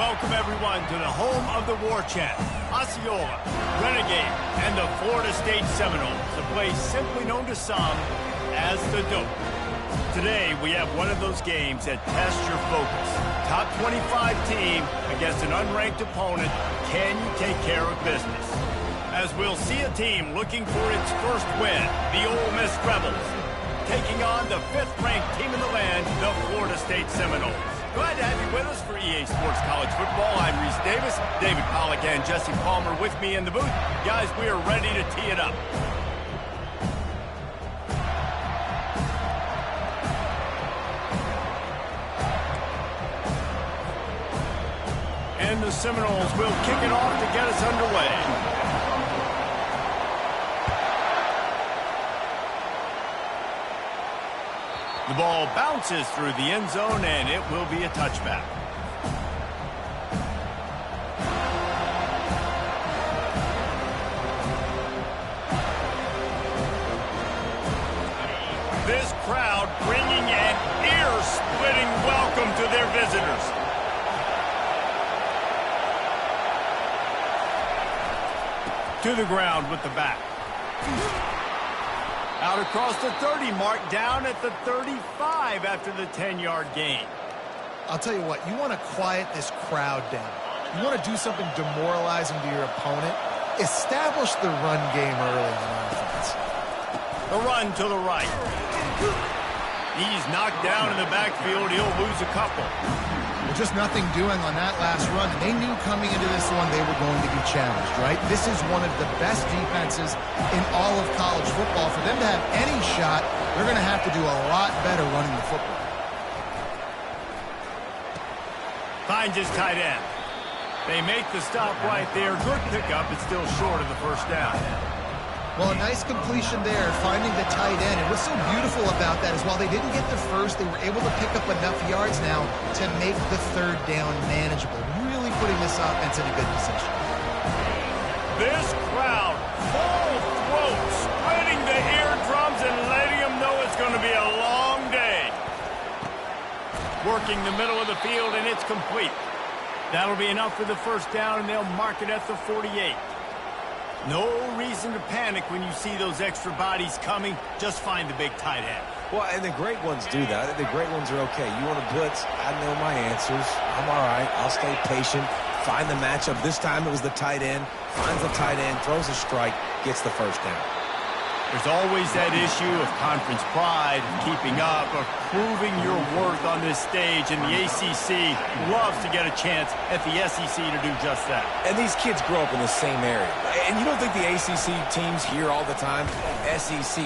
Welcome, everyone, to the home of the War Chant, Osceola, Renegade, and the Florida State Seminoles, a place simply known to some as the Dope. Today, we have one of those games that tests your focus. Top 25 team against an unranked opponent. Can you take care of business? As we'll see a team looking for its first win, the Ole Miss Rebels, taking on the 5th-ranked team in the land, the Florida State Seminoles. Glad to have you with us for EA Sports College Football. I'm Reese Davis, David Pollack, and Jesse Palmer with me in the booth. Guys, we are ready to tee it up. And the Seminoles will kick it off to get us underway. The ball bounces through the end zone, and it will be a touchback. This crowd bringing an ear-splitting welcome to their visitors. To the ground with the back. Out across the 30 mark, down at the 35 after the 10-yard gain. I'll tell you what, you want to quiet this crowd down. You want to do something demoralizing to your opponent. Establish the run game early on offense. The run to the right. He's knocked down in the backfield. He'll lose a couple. Well, just nothing doing on that last run. And they knew coming into this one they were going to be challenged, right? This is one of the best defenses in all of college football. For them to have any shot, they're going to have to do a lot better running the football. Finds his tight end. They make the stop right there. Good pickup. It's still short of the first down. Well, a nice completion there, finding the tight end. And what's so beautiful about that is while they didn't get the first, they were able to pick up enough yards now to make the third down manageable. Really putting this offense in a good position. This crowd, full throat, splitting the eardrums and letting them know it's going to be a long day. Working the middle of the field, and it's complete. That'll be enough for the first down, and they'll mark it at the 48. No reason to panic when you see those extra bodies coming. Just find the big tight end. Well, and the great ones do that. The great ones are okay. You want to blitz? I know my answers. I'm all right. I'll stay patient. Find the matchup. This time it was the tight end. Finds the tight end, throws a strike, gets the first down. There's always that issue of conference pride, keeping up, of proving your worth on this stage, and the ACC loves to get a chance at the SEC to do just that. And these kids grow up in the same area. And you don't think the ACC teams hear all the time, SEC,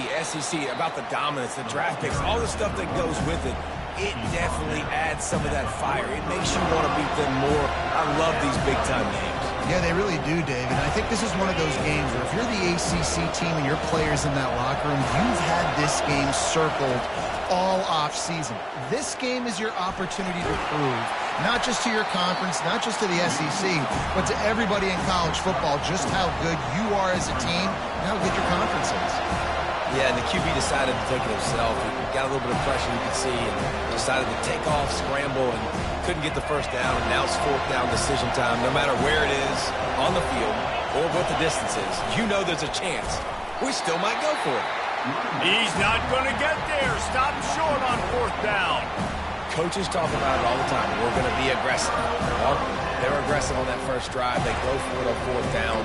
about the dominance, the draft picks, all the stuff that goes with it. It definitely adds some of that fire. It makes you want to beat them more. I love these big-time games. Yeah, they really do, Dave. And I think this is one of those games where if you're the ACC team and your players in that locker room, you've had this game circled all off-season. This game is your opportunity to prove, not just to your conference, not just to the SEC, but to everybody in college football, just how good you are as a team and how good your conference is. Yeah, and the QB decided to take it himself. He got a little bit of pressure, you could see, and decided to take off, scramble, and couldn't get the first down. And now it's fourth down decision time. No matter where it is on the field or what the distance is, you know there's a chance. We still might go for it. He's not going to get there. Stop short on fourth down. Coaches talk about it all the time. We're going to be aggressive. Well, they're aggressive on that first drive. They go for it on fourth down.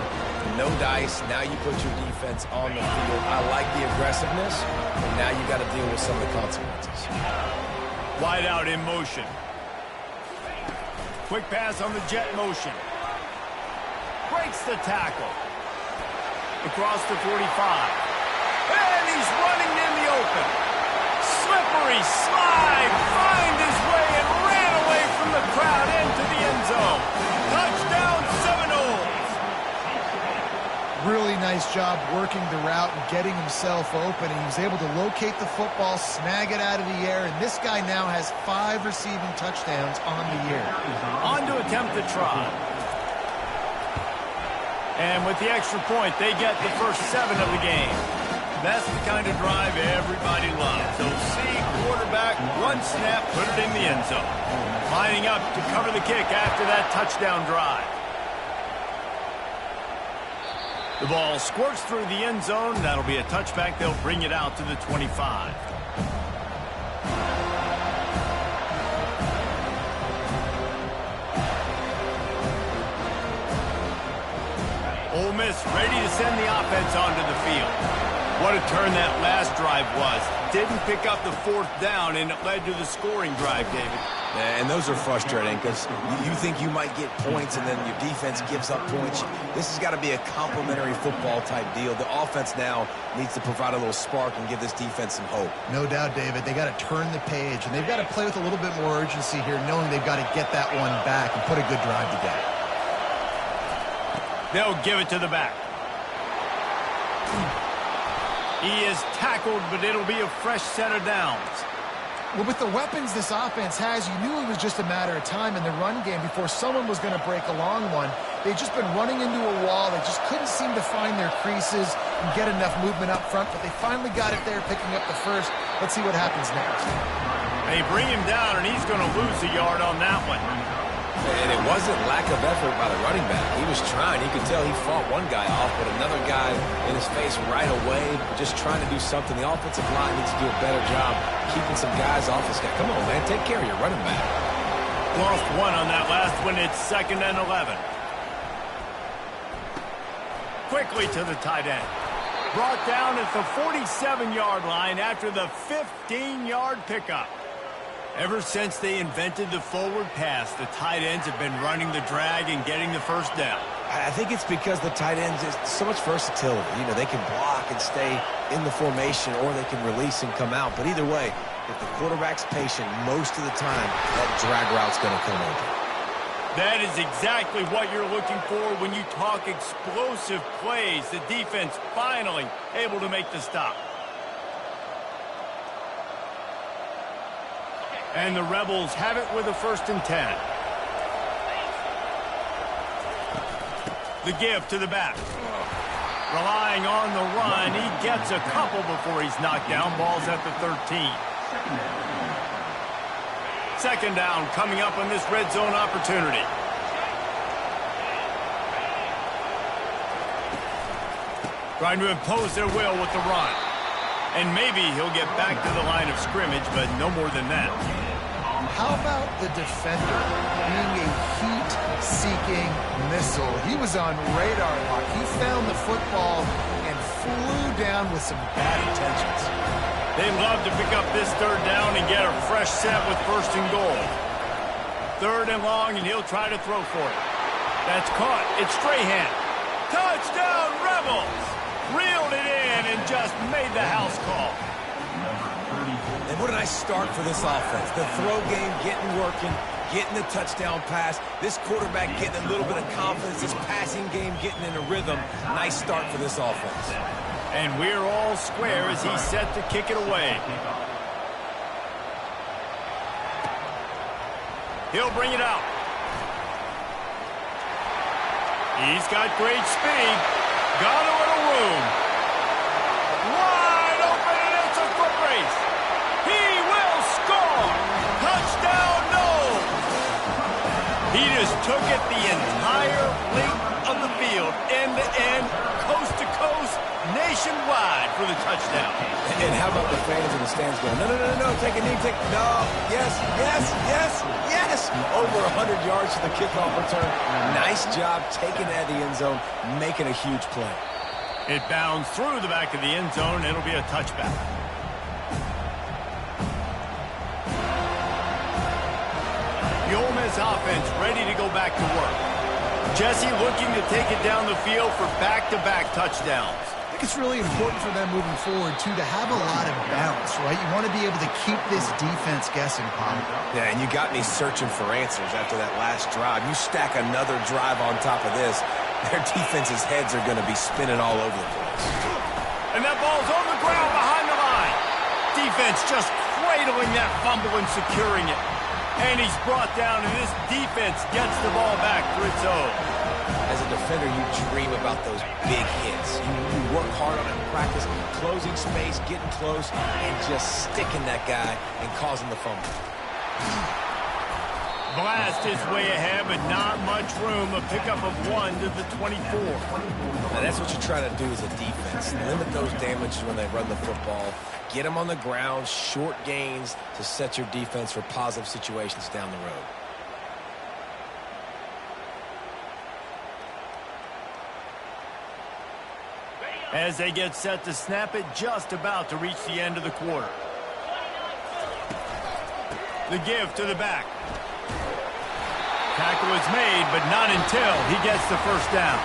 No dice. Now you put your defense on the field. I like the aggressiveness, but now you got to deal with some of the consequences. Wide out in motion. Quick pass on the jet motion. Breaks the tackle. Across the 45. And he's running in the open. Slippery slide. Find his way and ran away from the crowd into the end zone. Touchdown Seminoles. Really nice job working the route and getting himself open. And he was able to locate the football, snag it out of the air, and this guy now has 5 receiving touchdowns on the year. On to attempt the try. And with the extra point, they get the first 7 of the game. That's the kind of drive everybody loves. So see quarterback back, one snap, put it in the end zone. Lining up to cover the kick after that touchdown drive. The ball squirts through the end zone. That'll be a touchback. They'll bring it out to the 25. Ole Miss ready to send the offense onto the field. What a turn that last drive was. Didn't pick up the fourth down, and it led to the scoring drive, David. And those are frustrating because you think you might get points and then your defense gives up points. This has got to be a complementary football type deal. The offense now needs to provide a little spark and give this defense some hope. No doubt, David. They got to turn the page, and they've got to play with a little bit more urgency here, knowing they've got to get that one back and put a good drive together. They'll give it to the back. He is tackled, but it'll be a fresh set of downs. Well, with the weapons this offense has, you knew it was just a matter of time in the run game before someone was going to break a long one. They've just been running into a wall. They just couldn't seem to find their creases and get enough movement up front, but they finally got it there, picking up the first. Let's see what happens next. They bring him down, and he's going to lose a yard on that one. And it wasn't lack of effort by the running back. He was trying. You could tell he fought one guy off, but another guy in his face right away, just trying to do something. The offensive line needs to do a better job keeping some guys off this guy. Come on, man. Take care of your running back. Lost one on that last one. It's 2nd and 11. Quickly to the tight end. Brought down at the 47-yard line after the 15-yard pickup. Ever since they invented the forward pass, the tight ends have been running the drag and getting the first down. I think it's because the tight ends is so much versatility. You know, they can block and stay in the formation, or they can release and come out. But either way, if the quarterback's patient most of the time, that drag route's going to come open. That is exactly what you're looking for when you talk explosive plays. The defense finally able to make the stop. And the Rebels have it with a 1st and 10. The give to the back. Relying on the run, he gets a couple before he's knocked down. Ball's at the 13. 2nd down coming up on this red zone opportunity. Trying to impose their will with the run. And maybe he'll get back to the line of scrimmage, but no more than that. How about the defender being a heat-seeking missile? He was on radar lock. He found the football and flew down with some bad intentions. They love to pick up this 3rd down and get a fresh set with 1st and goal. 3rd and long, and he'll try to throw for it. That's caught. It's Strahan. Touchdown, Rebels! Reeled it in and just made the house call. And what a nice start for this offense. The throw game getting working, getting the touchdown pass. This quarterback getting a little bit of confidence. This passing game getting in a rhythm. Nice start for this offense. And we're all square as he's set to kick it away. He'll bring it out. He's got great speed. Got a little room. Wide open, and it's a foot race. He will score. Touchdown, no. He just took it the entire length of the field, end to end, coast to coast, nationwide for the touchdown. And how about the fans in the stands going, no, take a knee, no, yes, yes. Over 100 yards to the kickoff return. Nice job taking it out of the end zone, making a huge play. It bounds through the back of the end zone. It'll be a touchback. The Ole Miss offense ready to go back to work. Jesse looking to take it down the field for back-to-back touchdowns. I think it's really important for them moving forward, too, to have a lot of balance, right? You want to be able to keep this defense guessing, Paul. Yeah, and you got me searching for answers after that last drive. You stack another drive on top of this, their defense's heads are going to be spinning all over the place. And that ball's on the ground behind the line. Defense just cradling that fumble and securing it. And he's brought down, and this defense gets the ball back for its own. as a defender, you dream about those big hits. You work hard on it in practice, closing space, getting close, and just sticking that guy and causing the fumble. Blast his way ahead, but not much room. A pickup of 1 to the 24. Now that's what you're trying to do as a defense. Limit those damages when they run the football. Get them on the ground, short gains to set your defense for positive situations down the road. As they get set to snap it, just about to reach the end of the quarter. The give to the back. Tackle is made, but not until he gets the first down.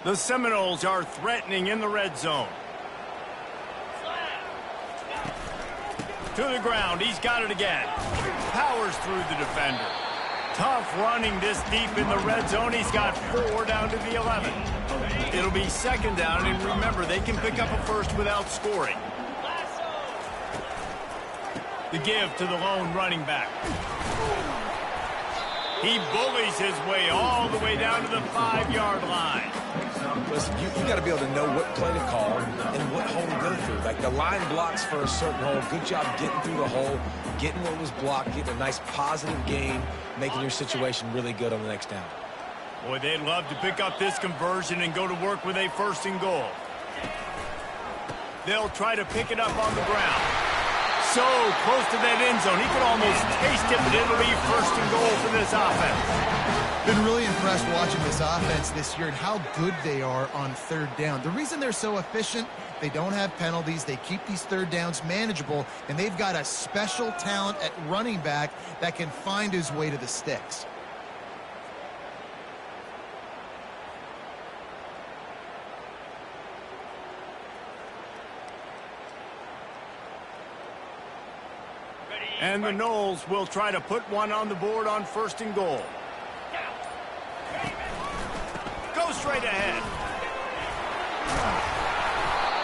The Seminoles are threatening in the red zone. To the ground, he's got it again. Powers through the defender. Tough running this deep in the red zone. He's got 4 down to the 11. It'll be second down, and remember, they can pick up a first without scoring. The give to the lone running back. He bullies his way all the way down to the 5-yard line. Listen, you got to be able to know what play to call and what hole to go through. Like the line blocks for a certain hole. Good job getting through the hole, getting what was blocked, getting a nice positive gain, making your situation really good on the next down. Boy, they'd love to pick up this conversion and go to work with a 1st and goal. They'll try to pick it up on the ground. So close to that end zone. He could almost taste it, but it'll be 1st and goal for this offense. Been really impressed watching this offense this year and how good they are on 3rd down. The reason they're so efficient, they don't have penalties. They keep these 3rd downs manageable, and they've got a special talent at running back that can find his way to the sticks. And the Noles will try to put one on the board on 1st and goal. Go straight ahead.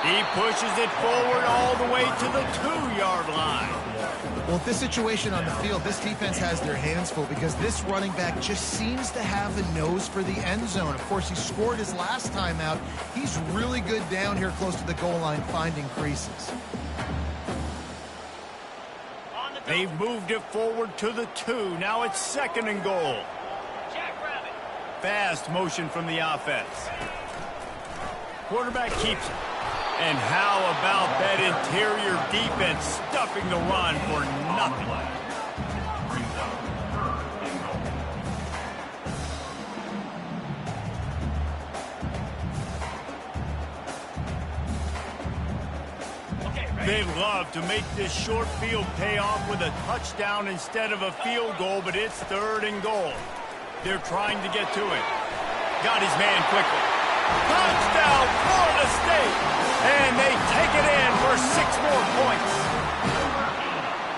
He pushes it forward all the way to the 2-yard line. Well, with this situation on the field, this defense has their hands full because this running back just seems to have the nose for the end zone. Of course, he scored his last time out. He's really good down here close to the goal line finding creases. They've moved it forward to the 2. Now it's 2nd and goal. Fast motion from the offense. Quarterback keeps it. And how about that interior defense stuffing the run for nothing? They love to make this short field pay off with a touchdown instead of a field goal, but it's 3rd and goal. They're trying to get to it. Got his man quickly. Touchdown, Florida State! And they take it in for 6 more points.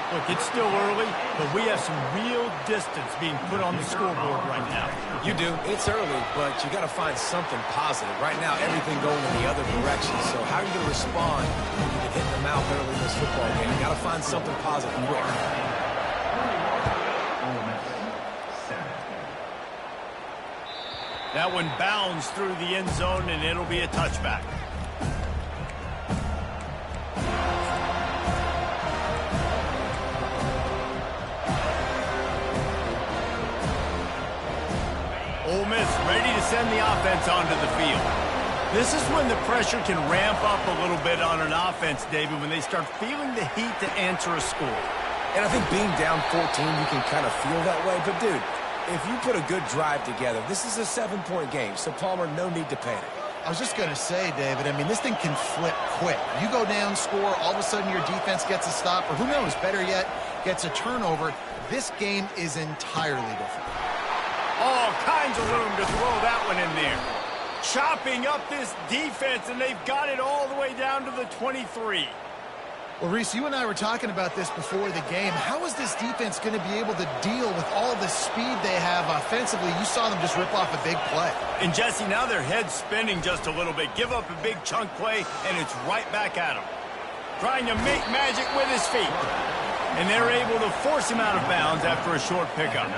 Look, it's still early, but we have some real distance being put on the scoreboard right now. You do. It's early, but you got to find something positive. Right now, everything going in the other direction. So how are you going to respond when you get hit in the mouth early in this football game? You got to find something positive quick. That one bounds through the end zone, and it'll be a touchback. Ole Miss ready to send the offense onto the field. This is when the pressure can ramp up a little bit on an offense, David, when they start feeling the heat to answer a score. And I think being down 14, you can kind of feel that way. But, dude, if you put a good drive together, this is a 7-point game. So, Palmer, no need to panic. I was just going to say, David, I mean, this thing can flip quick. You go down, score, all of a sudden your defense gets a stop, or who knows, better yet, gets a turnover. This game is entirely different. All kinds of room to throw that one in there. Chopping up this defense, and they've got it all the way down to the 23. Well, Reese, you and I were talking about this before the game. How is this defense going to be able to deal with all the speed they have offensively? You saw them just rip off a big play. And, Jesse, now their head's spinning just a little bit. Give up a big chunk play, and it's right back at him. Trying to make magic with his feet. And they're able to force him out of bounds after a short pickup.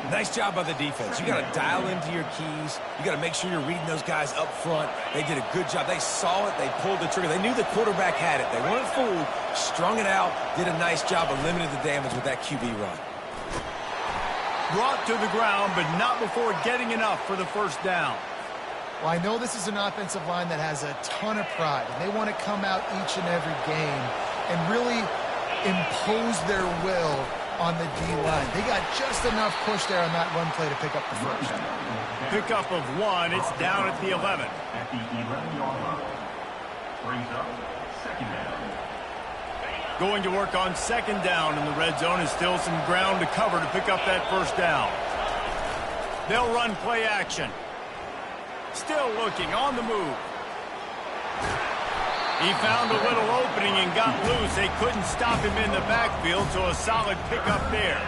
Nice job by the defense. You got to dial into your keys. You got to make sure you're reading those guys up front. They did a good job. They saw it. They pulled the trigger. They knew the quarterback had it. They weren't fooled. Strung it out. Did a nice job of limiting the damage with that QB run. Brought to the ground, but not before getting enough for the first down. Well, I know this is an offensive line that has a ton of pride, and they want to come out each and every game and really impose their will on the D-line. They got just enough push there on that run play to pick up the first. Pickup of 1. It's down at the 11. At the 11-yard line. Brings up second down. Going to work on second down in the red zone, is still some ground to cover to pick up that first down. They'll run play action. Still looking on the move. He found a little opening and got loose. They couldn't stop him in the backfield, so a solid pickup there.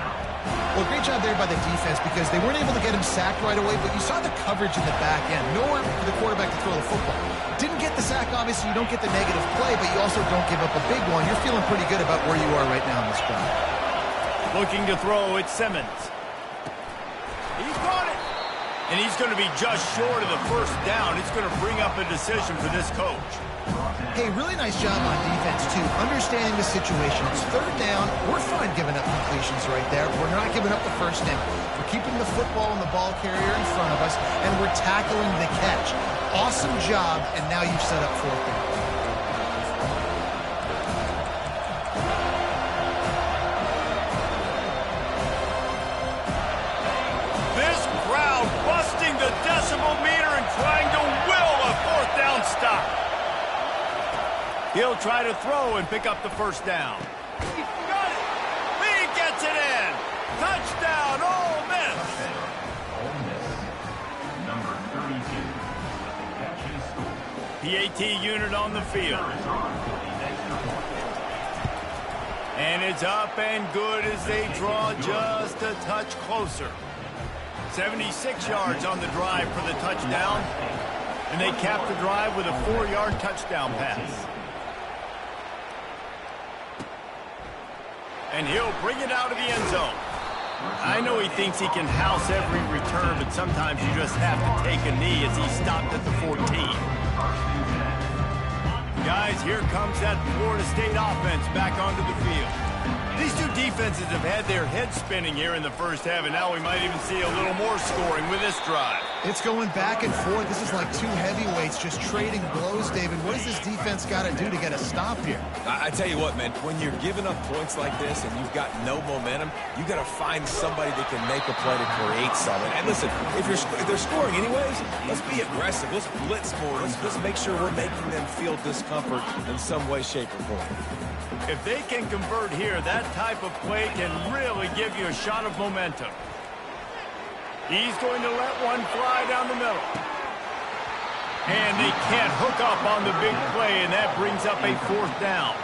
Well, great job there by the defense because they weren't able to get him sacked right away, but you saw the coverage in the back end. Nowhere for the quarterback to throw the football. Didn't get the sack, obviously. You don't get the negative play, but you also don't give up a big one. You're feeling pretty good about where you are right now in this drive. Looking to throw, it's Simmons. He's got it. And he's going to be just short of the first down. It's going to bring up a decision for this coach. Hey, really nice job on defense, too. Understanding the situation. It's third down. We're fine giving up completions right there. We're not giving up the first down. We're keeping the football and the ball carrier in front of us, and we're tackling the catch. Awesome job, and now you've set up fourth down. This crowd busting the decibel meter and trying to will a fourth down stop. He'll try to throw and pick up the first down. He got it. He gets it in. Touchdown, Ole Miss. Ole Miss, number 32. Catch and score. PAT unit on the field. And it's up and good as they draw just a touch closer. 76 yards on the drive for the touchdown. And they cap the drive with a 4-yard touchdown pass. And he'll bring it out of the end zone. I know he thinks he can house every return, but sometimes you just have to take a knee as he stopped at the 14. Guys, here comes that Florida State offense back onto the field. These two defenses have had their heads spinning here in the first half, and now we might even see a little more scoring with this drive. It's going back and forth. This is like two heavyweights just trading blows, David. What does this defense got to do to get a stop here? I tell you what, man, when you're giving up points like this and you've got no momentum, you got to find somebody that can make a play to create something. And listen, if they're scoring anyways, let's be aggressive. Let's blitz more. Let's make sure we're making them feel discomfort in some way, shape, or form. If they can convert here, that type of play can really give you a shot of momentum. He's going to let one fly down the middle. And they can't hook up on the big play, and that brings up a fourth down.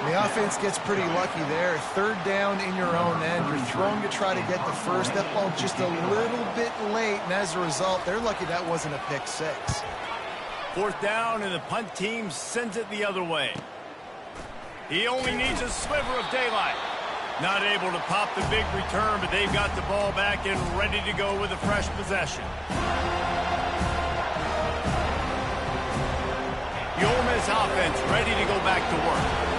The offense gets pretty lucky there. Third down in your own end. You're throwing to try to get the first. That ball just a little bit late, and as a result, they're lucky that wasn't a pick six. Fourth down, and the punt team sends it the other way. He only needs a sliver of daylight. Not able to pop the big return, but they've got the ball back and ready to go with a fresh possession. The Ole Miss offense ready to go back to work.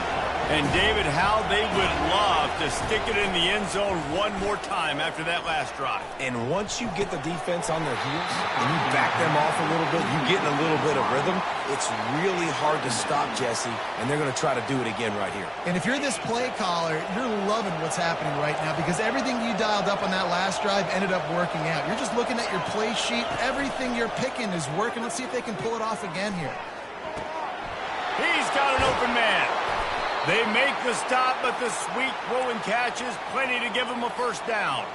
And, David, how they would love to stick it in the end zone one more time after that last drive. And once you get the defense on their heels and you back them off a little bit, you get in a little bit of rhythm, it's really hard to stop, Jesse, and they're going to try to do it again right here. And if you're this play caller, you're loving what's happening right now because everything you dialed up on that last drive ended up working out. You're just looking at your play sheet. Everything you're picking is working. Let's see if they can pull it off again here. He's got an open man. They make the stop, but the sweet throw and catch is plenty to give them a first down.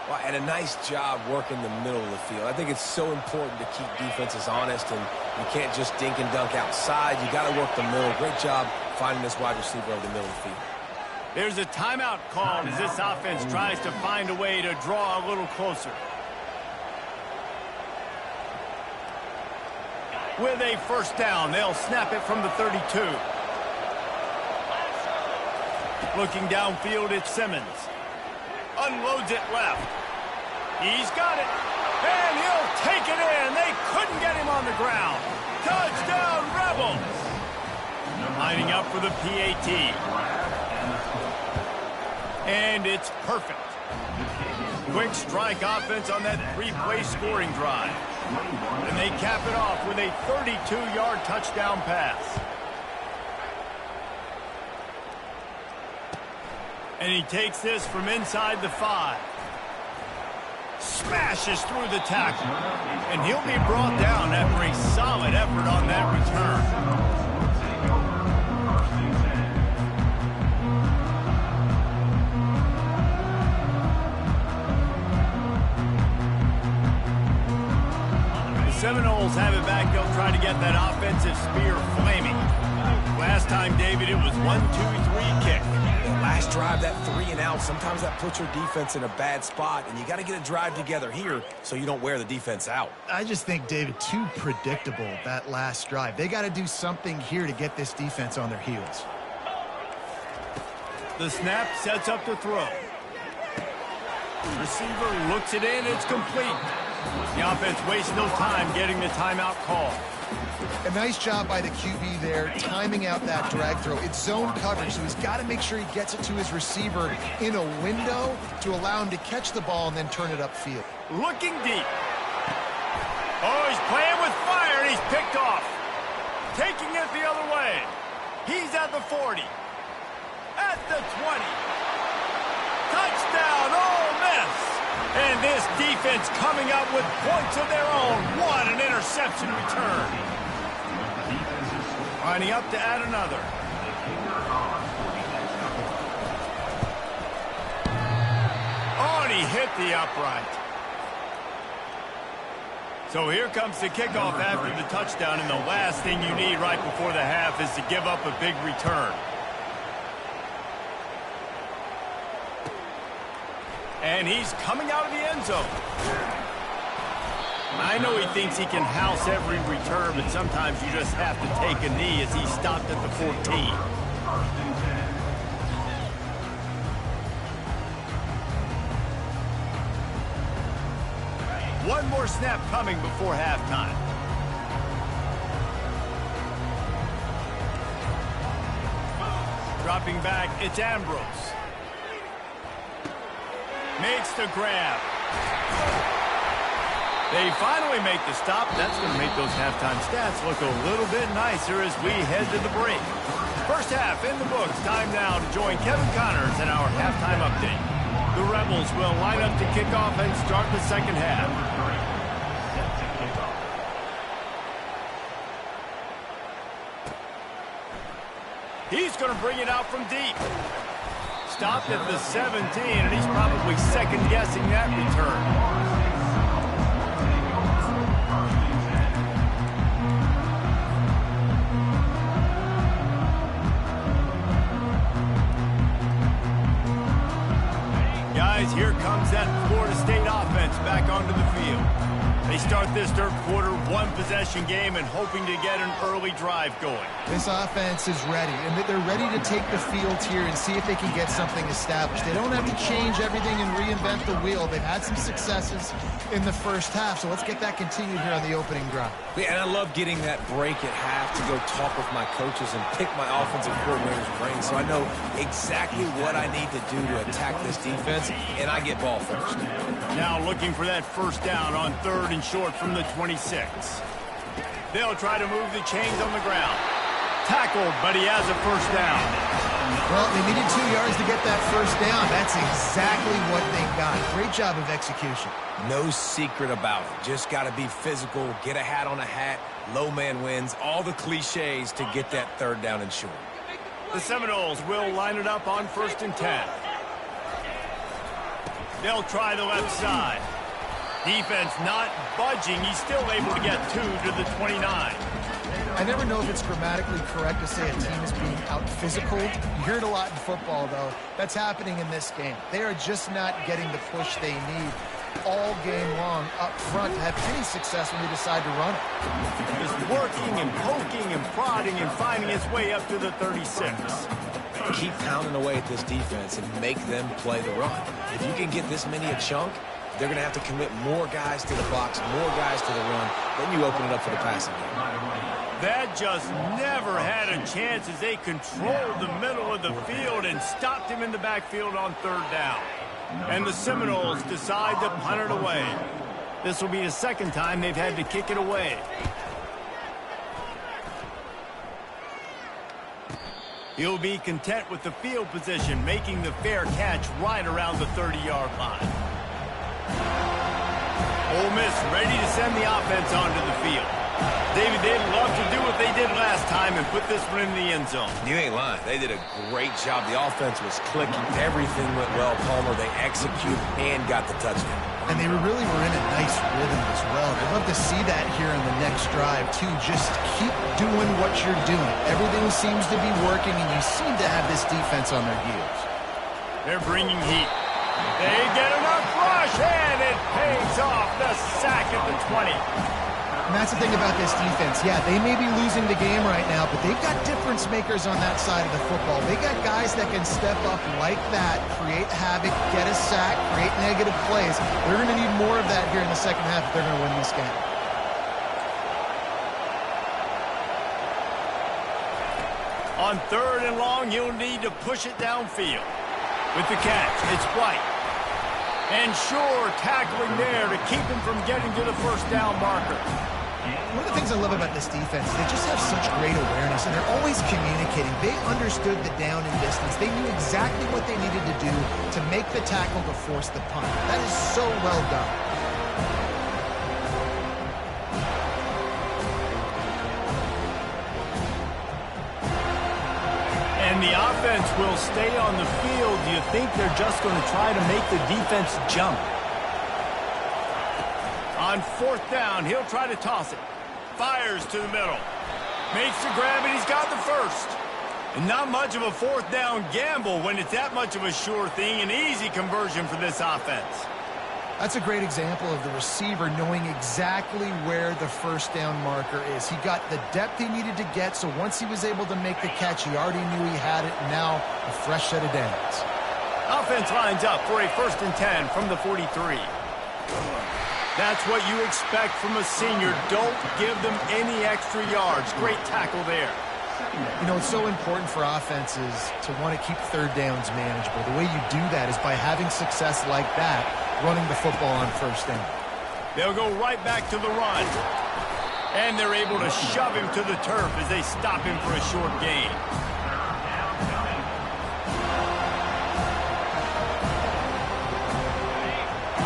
Well, and a nice job working the middle of the field. I think it's so important to keep defenses honest, and you can't just dink and dunk outside. You got to work the middle. Great job finding this wide receiver over the middle of the field. There's a timeout called as this offense tries to find a way to draw a little closer. With a first down, they'll snap it from the 32. Looking downfield, it's Simmons. Unloads it left. He's got it. And he'll take it in. They couldn't get him on the ground. Touchdown, Rebels. Lining up for the PAT. And it's perfect. Quick strike offense on that three-play scoring drive. And they cap it off with a 32-yard touchdown pass. And he takes this from inside the 5. Smashes through the tackle. And he'll be brought down after a solid effort on that return. Seminoles have it back. They'll try to get that offensive spear flaming. Last time, David, it was 1-2-3 kick. Last drive, that 3-and-out, sometimes that puts your defense in a bad spot, and you got to get a drive together here so you don't wear the defense out. I just think, David, too predictable, that last drive. They got to do something here to get this defense on their heels. The snap sets up the throw. Receiver looks it in. It's complete. The offense wastes no time getting the timeout call. A nice job by the QB there, timing out that drag throw. It's zone coverage, so he's got to make sure he gets it to his receiver in a window to allow him to catch the ball and then turn it upfield. Looking deep. Oh, he's playing with fire, and he's picked off. Taking it the other way. He's at the 40. At the 20. Touchdown, Ole Miss. And this defense coming up with points of their own. What an interception return. Lining up to add another. Oh, and he hit the upright. So here comes the kickoff after the touchdown, and the last thing you need right before the half is to give up a big return. And he's coming out of the end zone. I know he thinks he can house every return, but sometimes you just have to take a knee as he stopped at the 14. One more snap coming before halftime. Dropping back, it's Ambrose. Makes the grab. They finally make the stop. That's going to make those halftime stats look a little bit nicer as we head to the break. First half in the books. Time now to join Kevin Connors in our halftime update. The Rebels will line up to kick off and start the second half. He's going to bring it out from deep. Stopped at the 17, and he's probably second-guessing that return. Guys, here comes that Florida State offense back onto the field. They start this third quarter one-possession game and hoping to get an early drive going. This offense is ready, and they're ready to take the field here and see if they can get something established. They don't have to change everything and reinvent the wheel. They've had some successes in the first half, so let's get that continued here on the opening drive. Yeah, and I love getting that break at half to go talk with my coaches and pick my offensive coordinator's brain so I know exactly what I need to do to attack this defense, and I get ball first. Now looking for that first down on third and short from the 26. They'll try to move the chains on the ground. Tackled, but he has a first down. Well, they needed 2 yards to get that first down. That's exactly what they got. Great job of execution. No secret about it. Just got to be physical, get a hat on a hat, low man wins, all the cliches to get that third down and short. The Seminoles will line it up on 1st and 10. They'll try the left side. Defense not budging. He's still able to get 2 to the 29. I never know if it's grammatically correct to say a team is being out-physical. You hear it a lot in football, though. That's happening in this game. They are just not getting the push they need all game long up front to have any success when they decide to run it. Just working and poking and prodding and finding its way up to the 36. Keep pounding away at this defense and make them play the run. If you can get this many a chunk, they're going to have to commit more guys to the box, more guys to the run. Then you open it up for the passing game. That just never had a chance as they controlled the middle of the field and stopped him in the backfield on third down. And the Seminoles decide to punt it away. This will be the second time they've had to kick it away. He'll be content with the field position, making the fair catch right around the 30-yard line. Ole Miss ready to send the offense onto the field. David, they'd love to do what they did last time and put this one in the end zone. You ain't lying. They did a great job. The offense was clicking. Everything went well, Palmer. They executed and got the touchdown. And they really were in a nice rhythm as well. I'd love to see that here in the next drive, too. Just keep doing what you're doing. Everything seems to be working, and you seem to have this defense on their heels. They're bringing heat. They get enough rush, and it pays off the sack at the 20. And that's the thing about this defense. Yeah, they may be losing the game right now, but they've got difference makers on that side of the football. They got guys that can step up like that, create havoc, get a sack, create negative plays. They're going to need more of that here in the second half if they're going to win this game. On third and long, you'll need to push it downfield. With the catch, it's White. And Shore tackling there to keep him from getting to the first down marker. One of the things I love about this defense, they just have such great awareness, and they're always communicating. They understood the down and distance. They knew exactly what they needed to do to make the tackle to force the punt. That is so well done. And the offense will stay on the field. Do you think they're just going to try to make the defense jump? On fourth down, he'll try to toss it. Fires to the middle. Makes the grab, and he's got the first. And not much of a fourth down gamble when it's that much of a sure thing. An easy conversion for this offense. That's a great example of the receiver knowing exactly where the first down marker is. He got the depth he needed to get, so once he was able to make the catch, he already knew he had it, and now a fresh set of downs. Offense lines up for a 1st and 10 from the 43. That's what you expect from a senior. Don't give them any extra yards. Great tackle there. You know, it's so important for offenses to want to keep third downs manageable. The way you do that is by having success like that, running the football on first down. They'll go right back to the run. And they're able to shove him to the turf as they stop him for a short gain.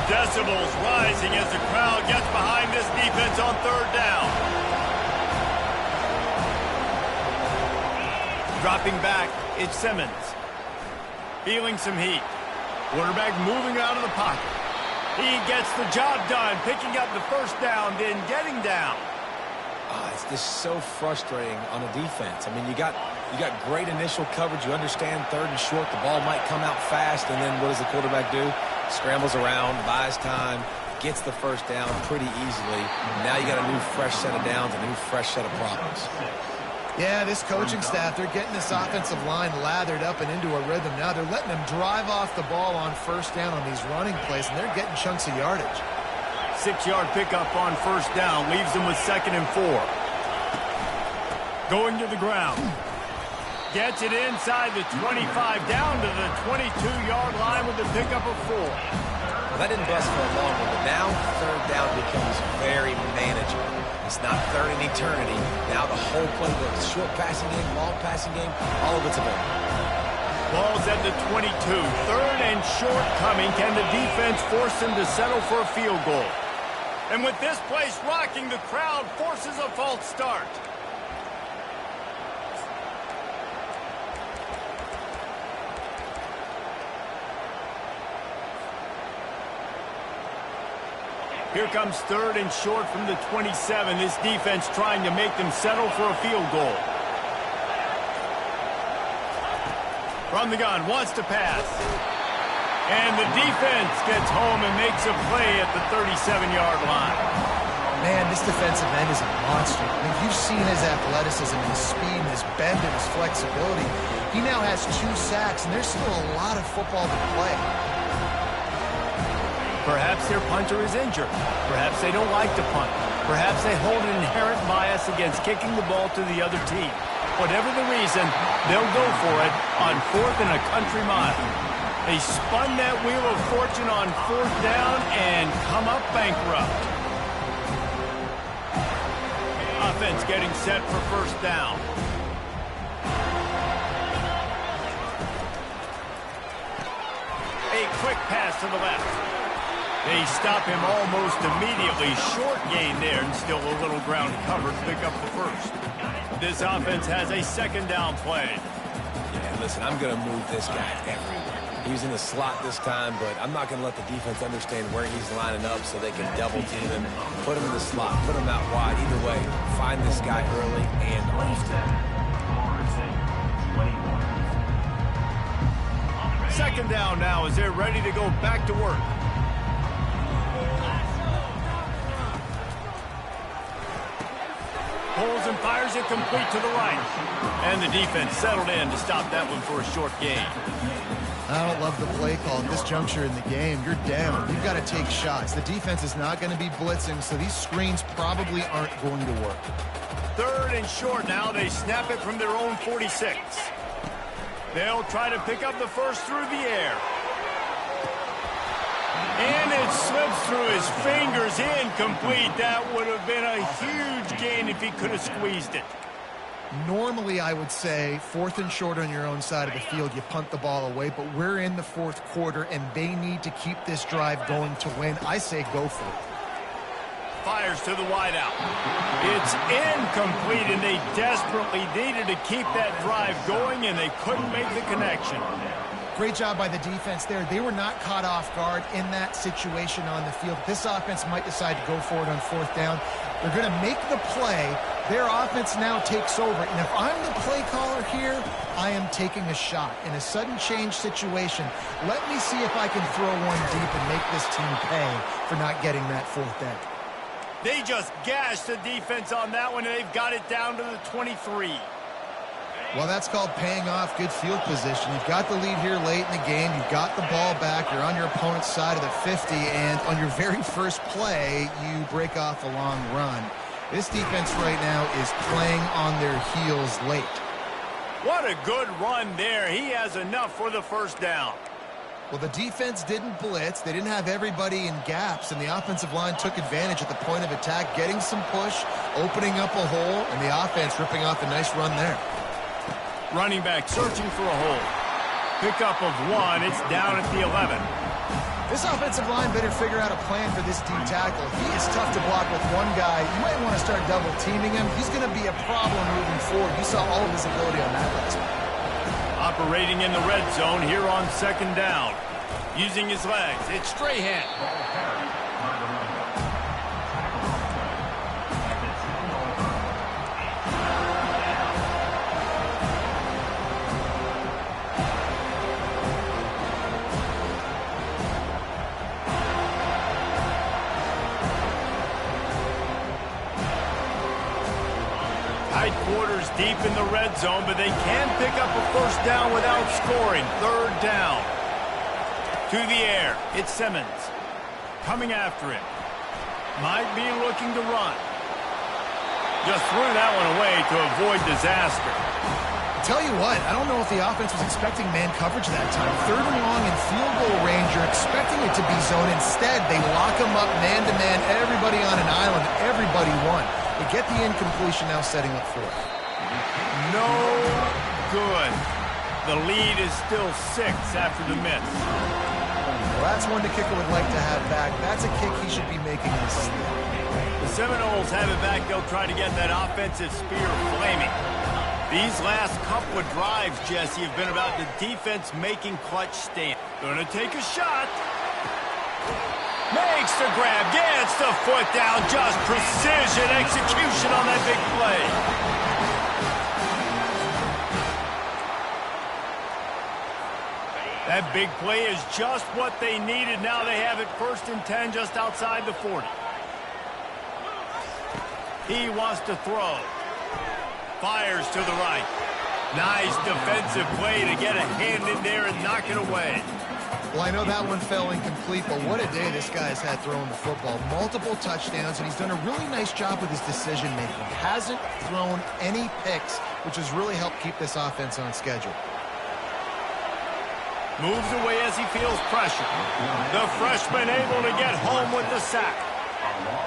Decibels rising as the crowd gets behind this defense on third down. Dropping back, it's Simmons. Feeling some heat. Quarterback moving out of the pocket. He gets the job done, picking up the first down, then getting down. It's just so frustrating on a defense. I mean, you got great initial coverage. You understand third and short, the ball might come out fast, and then what does the quarterback do? Scrambles around, buys time, gets the first down pretty easily. Now you got a new fresh set of downs, a new fresh set of problems. Yeah, this coaching staff, they're getting this offensive line lathered up and into a rhythm. Now they're letting them drive off the ball on first down on these running plays, and they're getting chunks of yardage. 6-yard pickup on first down leaves them with 2nd and 4. Going to the ground. Gets it inside the 25, down to the 22-yard line with the pickup of 4. Well, that didn't bust for a long one, but now third down becomes very manageable. It's not third in eternity. Now the whole playbook, short passing game, long passing game, all of it's available. Ball's at the 22. Third and short coming. Can the defense force them to settle for a field goal? And with this place rocking, the crowd forces a false start. Here comes 3rd and short from the 27. This defense trying to make them settle for a field goal. From the gun, wants to pass. And the defense gets home and makes a play at the 37-yard line. Man, this defensive end is a monster. I mean, you've seen his athleticism, his speed, and his bend, and his flexibility. He now has 2 sacks, and there's still a lot of football to play. Perhaps their punter is injured. Perhaps they don't like to punt. Perhaps they hold an inherent bias against kicking the ball to the other team. Whatever the reason, they'll go for it on 4th and a country mile. They spun that wheel of fortune on 4th down and come up bankrupt. Offense getting set for 1st down. A quick pass to the left. They stop him almost immediately. Short gain there, and still a little ground covered to pick up the 1st. This offense has a 2nd down play. Yeah, listen, I'm going to move this guy everywhere. He's in the slot this time, but I'm not going to let the defense understand where he's lining up so they can double team him, put him in the slot, put him out wide. Either way, find this guy early and often. 2nd down now as they're ready to go back to work. Pulls and fires it complete to the right. And the defense settled in to stop that one for a short gain. I don't love the play call at this juncture in the game. You're down. You've got to take shots. The defense is not going to be blitzing, so these screens probably aren't going to work. 3rd and short now. They snap it from their own 46. They'll try to pick up the 1st through the air. And it slips through his fingers, incomplete. That would have been a huge gain if he could have squeezed it. Normally, I would say 4th and short on your own side of the field, you punt the ball away, but we're in the 4th quarter, and they need to keep this drive going to win. I say go for it. Fires to the wideout. It's incomplete, and they desperately needed to keep that drive going, and they couldn't make the connection. Great job by the defense there. They were not caught off guard in that situation on the field. This offense might decide to go for it on 4th down. They're going to make the play. Their offense now takes over. And if I'm the play caller here, I am taking a shot. In a sudden change situation, let me see if I can throw one deep and make this team pay for not getting that 4th down. They just gashed the defense on that one, and they've got it down to the 23. Well, that's called paying off good field position. You've got the lead here late in the game. You've got the ball back. You're on your opponent's side of the 50, and on your very first play, you break off a long run. This defense right now is playing on their heels late. What a good run there. He has enough for the 1st down. Well, the defense didn't blitz. They didn't have everybody in gaps, and the offensive line took advantage at the point of attack, getting some push, opening up a hole, and the offense ripping off a nice run there. Running back searching for a hole. Pickup of 1. It's down at the 11. This offensive line better figure out a plan for this D tackle. He is tough to block with one guy. You might want to start double teaming him. He's going to be a problem moving forward. You saw all of his ability on that last one. Operating in the red zone here on 2nd down. Using his legs. It's Strahan. Tight quarters deep in the red zone, but they can pick up a 1st down without scoring. 3rd down. To the air. It's Simmons. Coming after it. Might be looking to run. Just threw that one away to avoid disaster. Tell you what, I don't know if the offense was expecting man coverage that time. 3rd and long in field goal range, you're expecting it to be zone. Instead, they lock them up man-to-man, everybody on an island, everybody won. They get the incompletion now setting up 4th. No good. The lead is still 6 after the miss. Well, that's one the kicker would like to have back. That's a kick he should be making in his sleep. The Seminoles have it back. They'll try to get that offensive spear flaming. These last couple of drives, Jesse, have been about the defense making clutch stand. Gonna take a shot. Makes the grab, gets the foot down, just precision execution on that big play. That big play is just what they needed. Now they have it 1st and 10 just outside the 40. He wants to throw. Fires to the right. Nice defensive play to get a hand in there and knock it away. Well, I know that one fell incomplete, but what a day this guy's had throwing the football. Multiple touchdowns, and he's done a really nice job with his decision-making. Hasn't thrown any picks, which has really helped keep this offense on schedule. Moves away as he feels pressure. The freshman able to get home with the sack.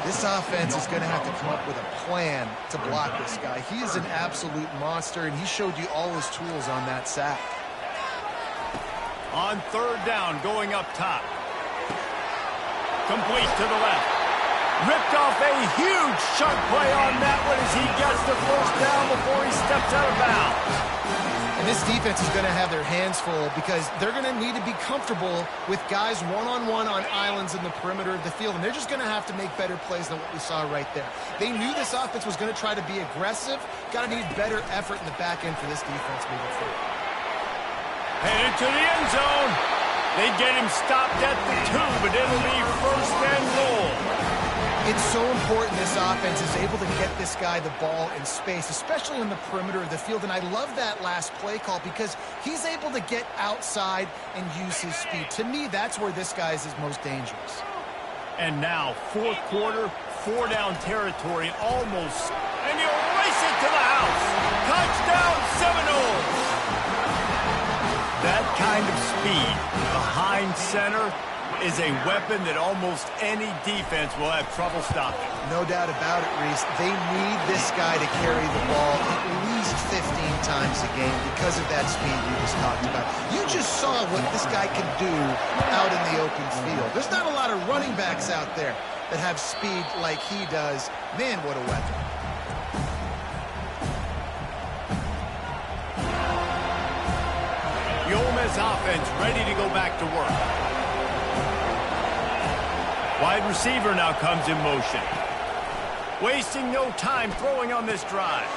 This offense is going to have to come up with a plan to block this guy. He is an absolute monster, and he showed you all his tools on that sack. On 3rd down, going up top. Complete to the left. Ripped off a huge chunk play on that one as he gets the 1st down before he steps out of bounds. And this defense is going to have their hands full because they're going to need to be comfortable with guys one-on-one on islands in the perimeter of the field, and they're just going to have to make better plays than what we saw right there. They knew this offense was going to try to be aggressive. Got to need better effort in the back end for this defense moving forward. Headed to the end zone. They get him stopped at the 2, but it'll be 1st and goal. It's so important this offense is able to get this guy the ball in space, especially in the perimeter of the field. And I love that last play call because he's able to get outside and use his speed. To me, that's where this guy is his most dangerous. And now, 4th quarter, 4-down territory almost. And he'll race it to the house. Touchdown, Seminoles. That kind of speed behind center is a weapon that almost any defense will have trouble stopping. No doubt about it, Reese. They need this guy to carry the ball at least 15 times a game because of that speed you just talked about. You just saw what this guy can do out in the open field. There's not a lot of running backs out there that have speed like he does. Man, what a weapon. The Ole Miss offense ready to go back to work. Wide receiver now comes in motion. Wasting no time throwing on this drive.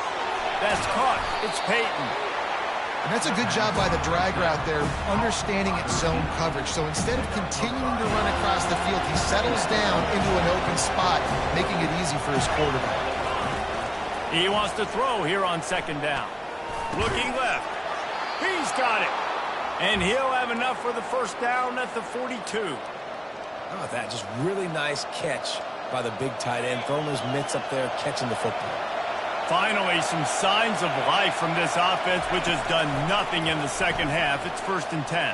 That's caught. It's Peyton. And that's a good job by the drag route there, understanding its zone coverage. So instead of continuing to run across the field, he settles down into an open spot, making it easy for his quarterback. He wants to throw here on 2nd down. Looking left. He's got it. And he'll have enough for the 1st down at the 42. How about that? Just really nice catch by the big tight end, throwing his mitts up there, catching the football. Finally, some signs of life from this offense, which has done nothing in the 2nd half. It's 1st and 10.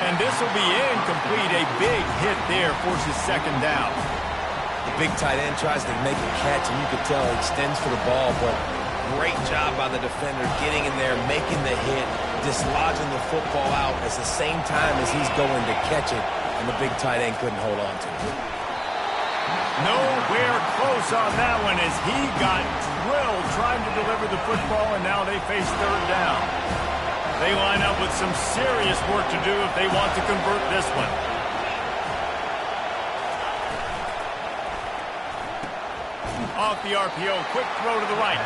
And this will be incomplete. A big hit there forces 2nd down. The big tight end tries to make a catch, and you can tell he extends for the ball, but great job by the defender getting in there, making the hit, dislodging the football out at the same time as he's going to catch it, and the big tight end couldn't hold on to it. Nowhere close on that one as he got drilled trying to deliver the football, and now they face 3rd down. They line up with some serious work to do if they want to convert this one. Off the RPO, quick throw to the right.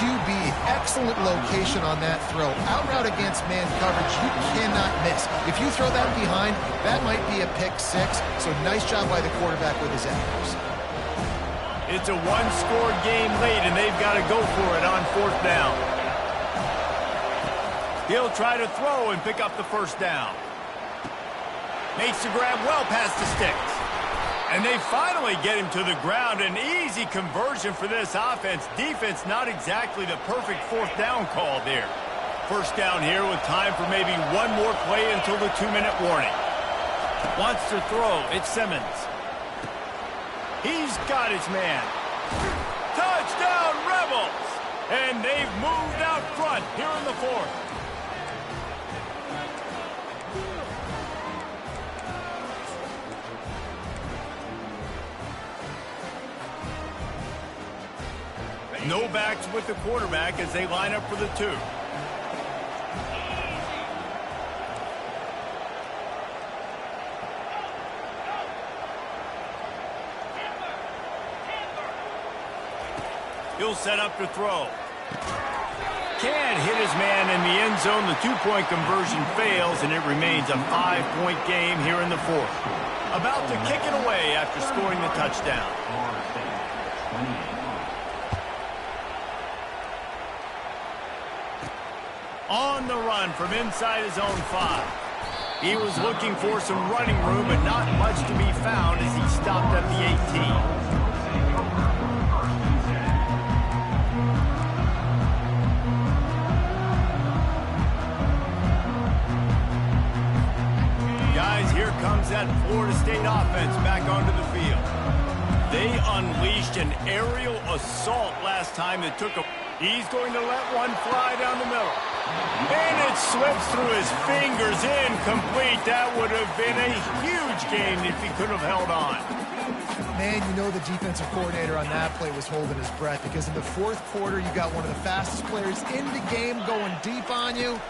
QB, excellent location on that throw. Out route against man coverage, you cannot miss. If you throw that behind, that might be a pick 6. So nice job by the quarterback with his accuracy. It's a 1-score game late, and they've got to go for it on 4th down. He'll try to throw and pick up the 1st down. Makes the grab well past the sticks. And they finally get him to the ground. An easy conversion for this offense. Defense not exactly the perfect 4th down call there. 1st down here with time for maybe one more play until the 2-minute warning. Wants to throw. It's Simmons. He's got his man. Touchdown, Rebels! And they've moved out front here in the 4th. No backs with the quarterback as they line up for the 2. He'll set up to throw. Can't hit his man in the end zone. The two-point conversion fails, and it remains a 5-point game here in the fourth. About to kick it away after scoring the touchdown. On the run from inside his own 5. He was looking for some running room, but not much to be found as he stopped at the 18. Here comes that Florida State offense back onto the field. They unleashed an aerial assault last time that took a... He's going to let one fly down the middle. And it slips through his fingers, incomplete. That would have been a huge game if he could have held on. Man, you know the defensive coordinator on that play was holding his breath, because in the fourth quarter, you got one of the fastest players in the game going deep on you.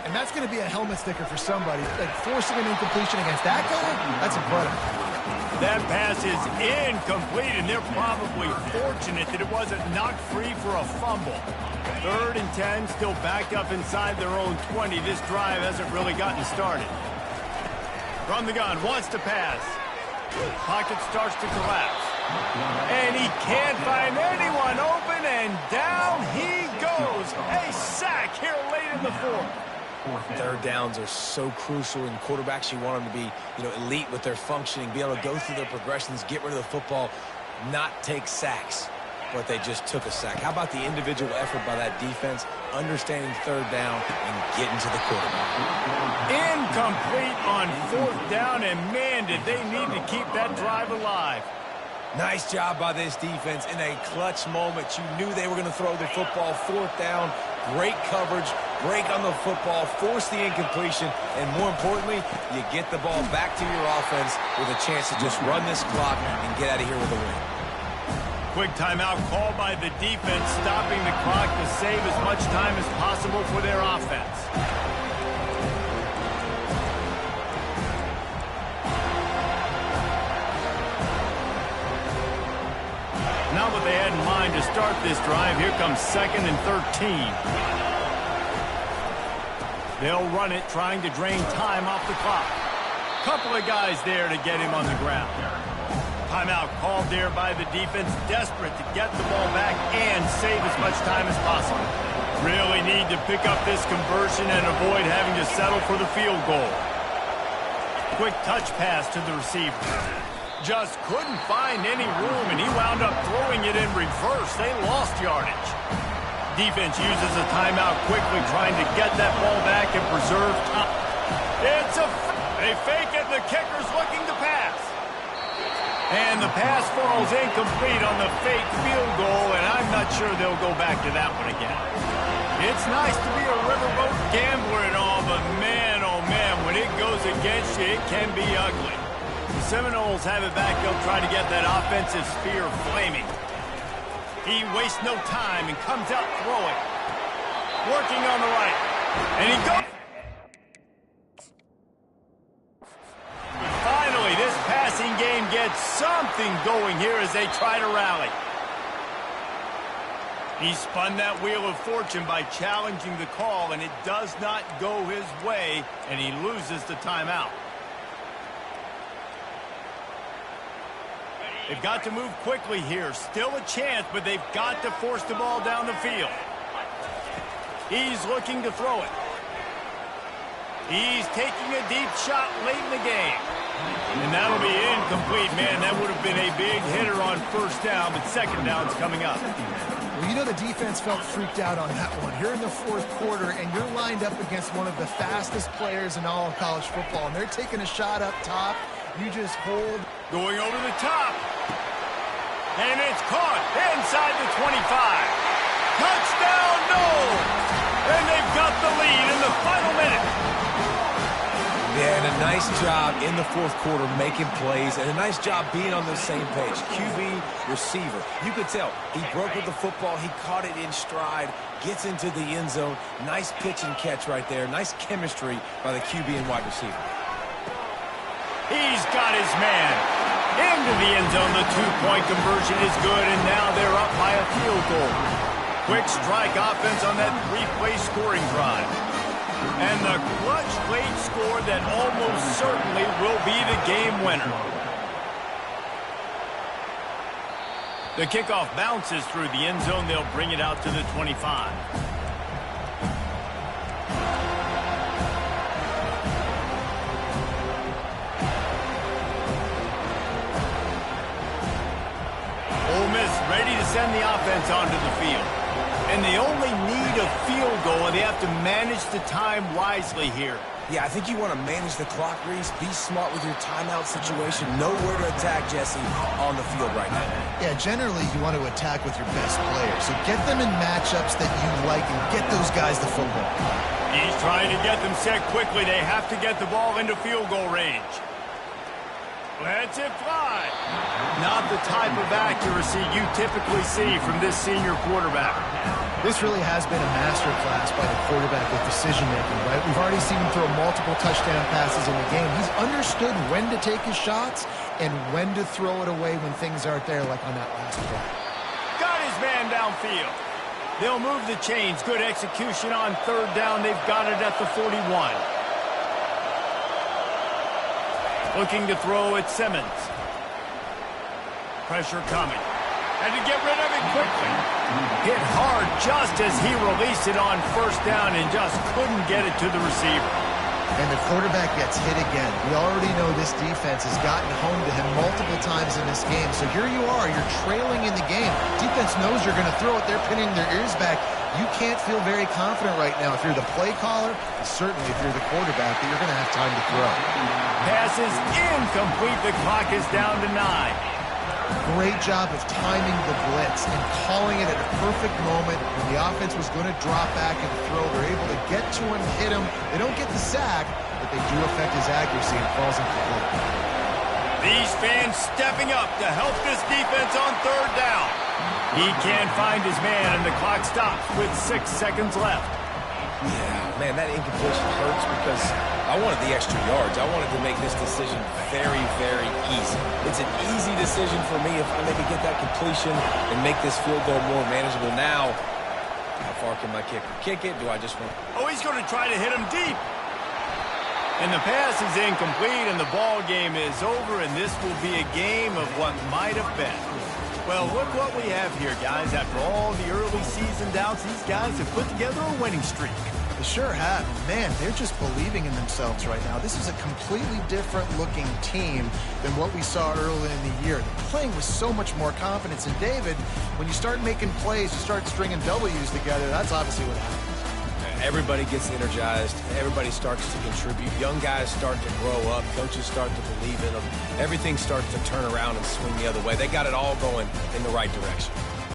And that's going to be a helmet sticker for somebody. Like, forcing an incompletion against that guy, that's incredible. That pass is incomplete, and they're probably fortunate that it wasn't knocked free for a fumble. 3rd and 10, still backed up inside their own 20. This drive hasn't really gotten started. From the gun, wants to pass. Pocket starts to collapse. And he can't find anyone open, and down he goes. A sack here late in the fourth. Third downs are so crucial, and quarterbacks, you want them to be, elite with their functioning, be able to go through their progressions, get rid of the football, not take sacks. But they just took a sack. How about the individual effort by that defense, understanding third down and getting to the quarterback? Incomplete on 4th down, and man, did they need to keep that drive alive. Nice job by this defense in a clutch moment. You knew they were going to throw the football. 4th down, great coverage, break on the football, force the incompletion, and more importantly, you get the ball back to your offense with a chance to just run this clock and get out of here with a win. Quick timeout called by the defense, stopping the clock to save as much time as possible for their offense. Not what they had in mind to start this drive. Here comes 2nd and 13. They'll run it, trying to drain time off the clock. Couple of guys there to get him on the ground. Timeout called there by the defense, desperate to get the ball back and save as much time as possible. Really need to pick up this conversion and avoid having to settle for the field goal. Quick touch pass to the receiver. Just couldn't find any room, and he wound up throwing it in reverse. They lost yardage. Defense uses a timeout quickly, trying to get that ball back and preserve time. They fake it. The kicker's looking to pass. And the pass falls incomplete on the fake field goal, and I'm not sure they'll go back to that one again. It's nice to be a riverboat gambler and all, but man, oh man, when it goes against you, it can be ugly. The Seminoles have it back. They'll try to get that offensive spear flaming. He wastes no time and comes out throwing. Working on the right. And he goes. Finally, this passing game gets something going here as they try to rally. He spun that wheel of fortune by challenging the call, and it does not go his way, and he loses the timeout. They've got to move quickly here. Still a chance, but they've got to force the ball down the field. He's looking to throw it. He's taking a deep shot late in the game. And that'll be incomplete, man. That would have been a big hitter on 1st down, but 2nd down's coming up. Well, you know the defense felt freaked out on that one. You're in the 4th quarter, and you're lined up against one of the fastest players in all of college football, and they're taking a shot up top. You just hold. Going over the top. And it's caught inside the 25. Touchdown, no! And they've got the lead in the final minute. Yeah, and a nice job in the 4th quarter making plays, and a nice job being on the same page. QB, receiver. You could tell he broke with the football. He caught it in stride, gets into the end zone. Nice pitch and catch right there. Nice chemistry by the QB and wide receiver. He's got his man into the end zone. The 2-point conversion is good, and now they're up by a field goal. Quick strike offense on that three-play scoring drive. And the clutch late score that almost certainly will be the game winner. The kickoff bounces through the end zone. They'll bring it out to the 25. Ole Miss ready to send the offense onto the field. And they only need a field goal, and they have to manage the time wisely here. Yeah, I think you want to manage the clock, Reese. Be smart with your timeout situation. Know where to attack, Jesse, on the field right now. Yeah, generally you want to attack with your best players. So get them in matchups that you like and get those guys the football. He's trying to get them set quickly. They have to get the ball into field goal range. Lets it fly. Not the type of accuracy you typically see from this senior quarterback. This really has been a masterclass by the quarterback with decision-making, right? We've already seen him throw multiple touchdown passes in the game. He's understood when to take his shots and when to throw it away when things aren't there, like on that last play. Got his man downfield. They'll move the chains. Good execution on third down. They've got it at the 41. Looking to throw at Simmons. Pressure coming. Had to get rid of it quickly. Hit hard just as he released it on first down and just couldn't get it to the receiver. And the quarterback gets hit again. We already know this defense has gotten home to him multiple times in this game. So here you are, you're trailing in the game. Defense knows you're going to throw it. They're pinning their ears back. You can't feel very confident right now if you're the play caller, certainly if you're the quarterback, that you're going to have time to throw. Pass is incomplete. The clock is down to 9. Great job of timing the blitz and calling it at a perfect moment when the offense was going to drop back and throw. They're able to get to him, hit him. They don't get the sack, but they do affect his accuracy and falls incomplete. These fans stepping up to help this defense on third down. He can't find his man, and the clock stops with 6 seconds left. Yeah, man, that incompletion hurts because I wanted the extra yards. I wanted to make this decision very, very easy. It's an easy decision for me if I maybe get that completion and make this field goal more manageable. Now, how far can my kicker kick it? Do I just want... Oh, he's going to try to hit him deep. And the pass is incomplete, and the ball game is over, and this will be a game of what might have been. Well, look what we have here, guys. After all the early season doubts, these guys have put together a winning streak. They sure have. Man, they're just believing in themselves right now. This is a completely different looking team than what we saw early in the year. They're playing with so much more confidence. And David, when you start making plays, you start stringing W's together, that's obviously what happens. Everybody gets energized. Everybody starts to contribute. Young guys start to grow up. Coaches start to believe in them. Everything starts to turn around and swing the other way. They got it all going in the right direction.